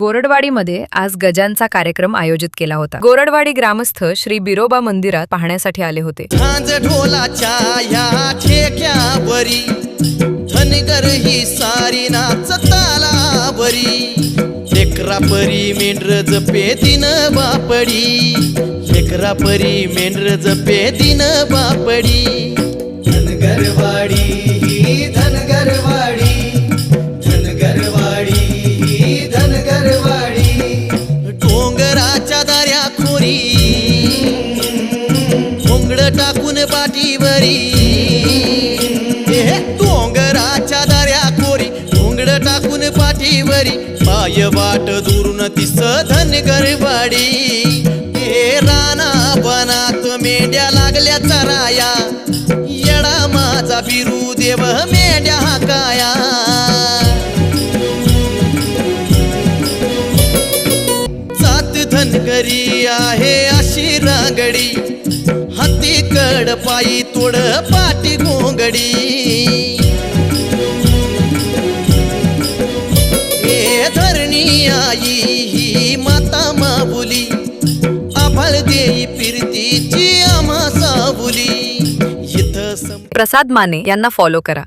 गोरडवाडीमध्ये आज गजांचा कार्यक्रम आयोजित केला होता। गोरडवाडी ग्रामस्थ श्री बिरोबा मंदिरात पाहण्यासाठी आले होते। झांज ढोलाच्या या ठेक्यावरी धनगर ही सारी नाच तालावरी लेकरा परी मेंढर जपे दिन बापडी लेकरा परी मेंढर जपे दिन बापडी धनगरवाडी ही धनगरवाडी धनगरवाडी ही धनगरवाडी डोंगराच्या दाऱ्या खोरी घोंगड टाकून पाठीवरी डोंगराच्या दाऱ्या खोरी घोंगड टाकून पाठीवरी पाय वाट दुरून तिस धनगरवाडी हे राना बनात मेंढ्या लागल्या चराया येडा माझा बिरू देव मेंढ्या हाकाया जात धनगरी आहे अशी रांगडी हाती कड पायी तोड पाठी घोंगडी हे धरणी आई ही माता माबुली आभाळ देई फिरतीची आम्हा साबुली इथं प्रसाद माने यांना फॉलो करा।